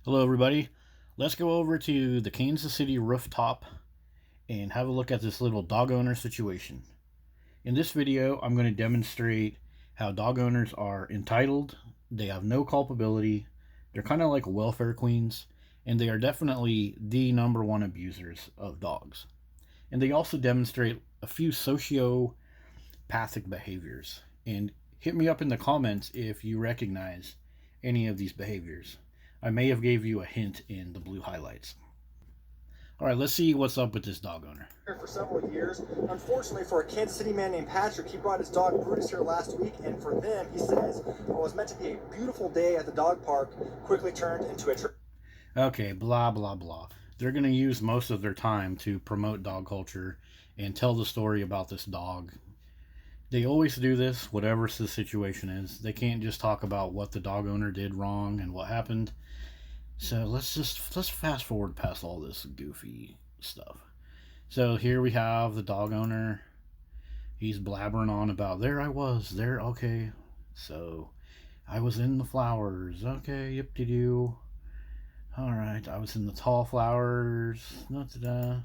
Hello, everybody. Let's go over to the Kansas City rooftop and have a look at this little dog owner situation. In this video, I'm going to demonstrate how dog owners are entitled, they have no culpability, they're kind of like welfare queens, and they are definitely the number one abusers of dogs. And they also demonstrate a few sociopathic behaviors. And hit me up in the comments if you recognize any of these behaviors. I may have gave you a hint in the blue highlights. All right, let's see what's up with this dog owner. For several years. Unfortunately, for a Kansas City man named Patrick, he brought his dog Brutus here last week, and for them, he says, what was meant to be a beautiful day at the dog park quickly turned into a Okay, blah, blah, blah. They're going to use most of their time to promote dog culture and tell the story about this dog. They always do this, whatever the situation is. They can't just talk about what the dog owner did wrong and what happened. So let's fast forward past all this goofy stuff. So here we have the dog owner. He's blabbering on about there I was, there, okay. So I was in the flowers, okay, yip de doo. Alright, I was in the tall flowers. Da-da-da.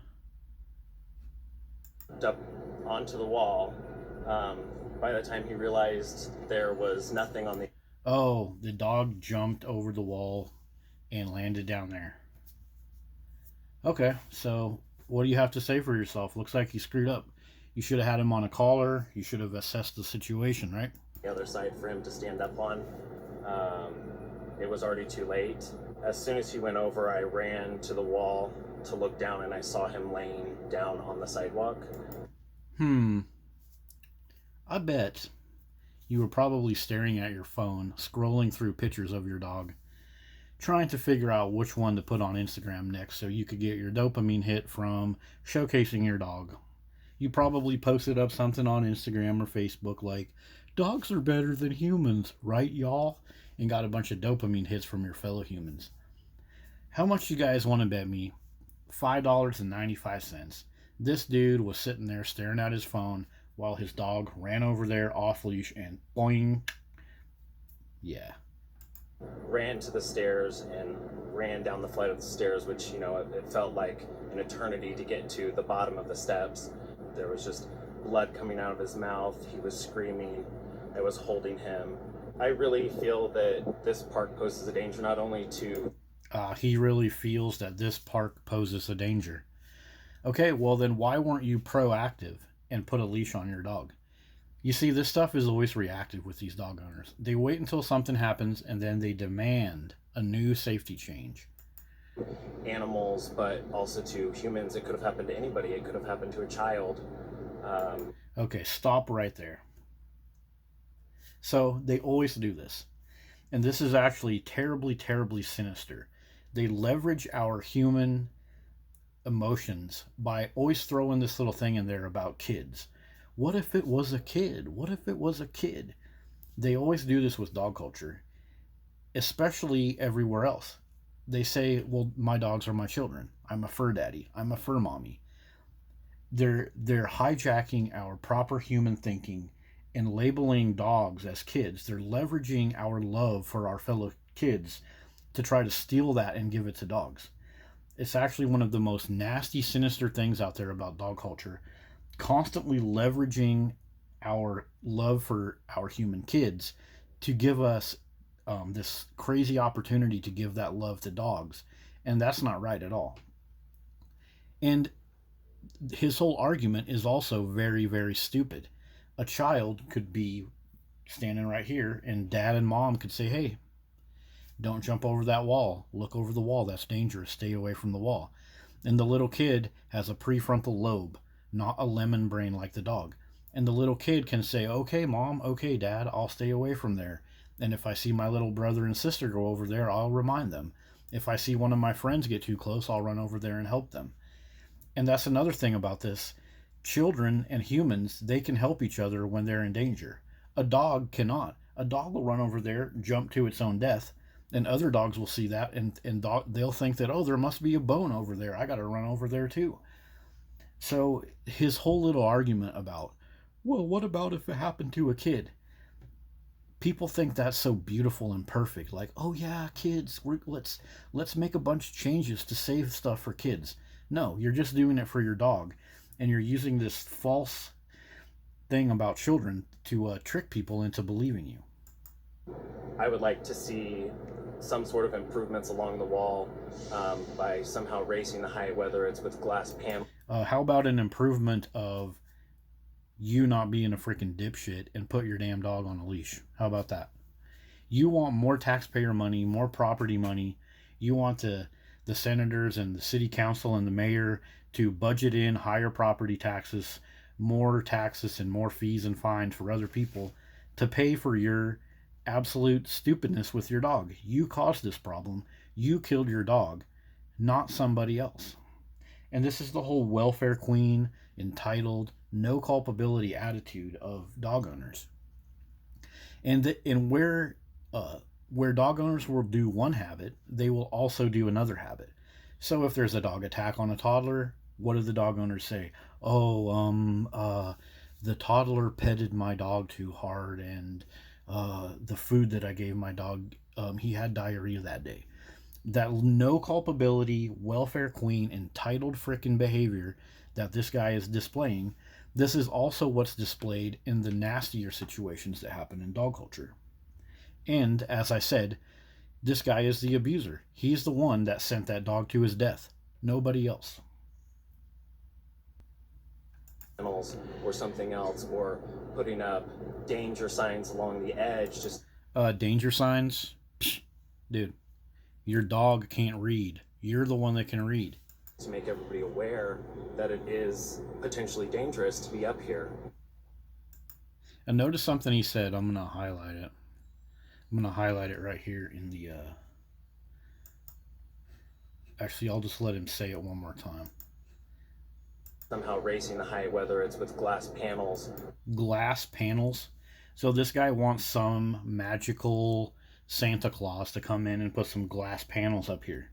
Up onto the wall. By the time he realized there was nothing on the Oh, the dog jumped over the wall and landed down there. Okay, so what do you have to say for yourself? Looks like you screwed up. You should have had him on a collar. You should have assessed the situation, right? other side for him to stand up on. It was already too late. As soon as he went over, I ran to the wall to look down, and I saw him laying down on the sidewalk. I bet you were probably staring at your phone, scrolling through pictures of your dog, trying to figure out which one to put on Instagram next so you could get your dopamine hit from showcasing your dog. You probably posted up something on Instagram or Facebook like, dogs are better than humans, right, y'all? And got a bunch of dopamine hits from your fellow humans. How much you guys want to bet me? $5.95. This dude was sitting there staring at his phone while his dog ran over there off leash and boing. Yeah. Ran to the stairs and ran down the flight of the stairs, which, it felt like an eternity to get to the bottom of the steps. There was just blood coming out of his mouth. He was screaming. I was holding him. I really feel that this park poses a danger not only to... He really feels that this park poses a danger. Okay, well then why weren't you proactive and put a leash on your dog? You see, this stuff is always reactive with these dog owners. They wait until something happens and then they demand a new safety change. Animals, but also to humans. It could have happened to anybody. It could have happened to a child. Okay, stop right there. So they always do this. And this is actually terribly, terribly sinister. They leverage our human emotions by always throwing this little thing in there about kids. What if it was a kid? What if it was a kid? They always do this with dog culture, especially everywhere else. They say, well, my dogs are my children. I'm a fur daddy. I'm a fur mommy. They're hijacking our proper human thinking and labeling dogs as kids. They're leveraging our love for our fellow kids to try to steal that and give it to dogs. It's actually one of the most nasty, sinister things out there about dog culture. Constantly leveraging our love for our human kids to give us this crazy opportunity to give that love to dogs. And that's not right at all. And his whole argument is also very, very stupid. A child could be standing right here and dad and mom could say, hey, don't jump over that wall. Look over the wall. That's dangerous. Stay away from the wall. And the little kid has a prefrontal lobe, not a lemon brain like the dog. And the little kid can say, okay, mom, okay, dad, I'll stay away from there. And if I see my little brother and sister go over there, I'll remind them. If I see one of my friends get too close, I'll run over there and help them. And that's another thing about this. Children and humans, they can help each other when they're in danger. A dog cannot. A dog will run over there, jump to its own death, and other dogs will see that, and they'll think that, oh, there must be a bone over there. I got to run over there too. So his whole little argument about, well, what about if it happened to a kid? People think that's so beautiful and perfect. Like, oh yeah, kids, let's make a bunch of changes to save stuff for kids. No, you're just doing it for your dog, and you're using this false thing about children to trick people into believing you. I would like to see some sort of improvements along the wall by somehow raising the height, whether it's with glass panel. How about an improvement of you not being a freaking dipshit and put your damn dog on a leash? How about that? You want more taxpayer money, more property money. You want the senators and the city council and the mayor to budget in higher property taxes, more taxes and more fees and fines for other people to pay for your absolute stupidness with your dog. You caused this problem. You killed your dog, not somebody else. And this is the whole welfare queen, entitled, no culpability attitude of dog owners. And where dog owners will do one habit, they will also do another habit. So if there's a dog attack on a toddler, what do the dog owners say? Oh, the toddler petted my dog too hard, and the food that I gave my dog, he had diarrhea that day. That no culpability, welfare queen, entitled frickin' behavior that this guy is displaying, this is also what's displayed in the nastier situations that happen in dog culture. And as I said, this guy is the abuser. He's the one that sent that dog to his death. Nobody else. Or something else, or putting up danger signs along the edge. Just danger signs? Psh, dude, your dog can't read. You're the one that can read. To make everybody aware that it is potentially dangerous to be up here. And notice something he said. I'm going to highlight it. I'm going to highlight it right here in the... Actually, I'll just let him say it one more time. Somehow raising the height, whether it's with glass panels. Glass panels? So this guy wants some magical Santa Claus to come in and put some glass panels up here.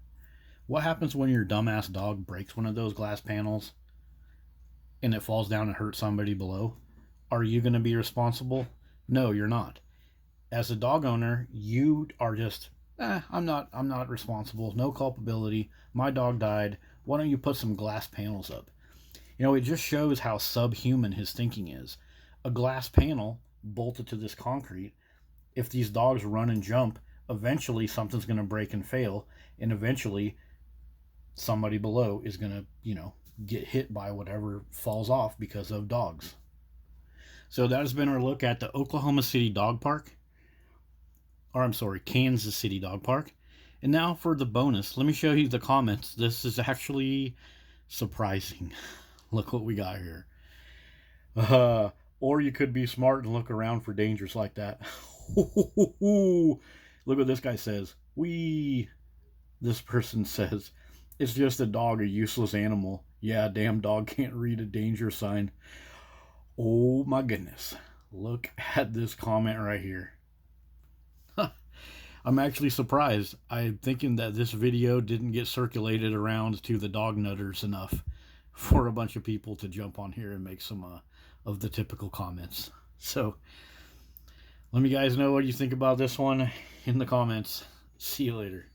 What happens when your dumbass dog breaks one of those glass panels and it falls down and hurts somebody below? Are you going to be responsible? No, you're not. As a dog owner, you are just, I'm not responsible. No culpability. My dog died. Why don't you put some glass panels up? You know, it just shows how subhuman his thinking is. A glass panel bolted to this concrete, if these dogs run and jump, eventually something's going to break and fail, and eventually somebody below is going to, get hit by whatever falls off because of dogs. So that has been our look at the Oklahoma City Dog Park. Or I'm sorry, Kansas City Dog Park. And now for the bonus, let me show you the comments. This is actually surprising. Look what we got here. Or you could be smart and look around for dangers like that. Look what this guy says. This person says, it's just a dog, a useless animal. Yeah, damn dog can't read a danger sign. Oh my goodness. Look at this comment right here. I'm actually surprised. I'm thinking that this video didn't get circulated around to the dog nutters enough for a bunch of people to jump on here and make some of the typical comments. So let me guys know what you think about this one in the comments. See you later.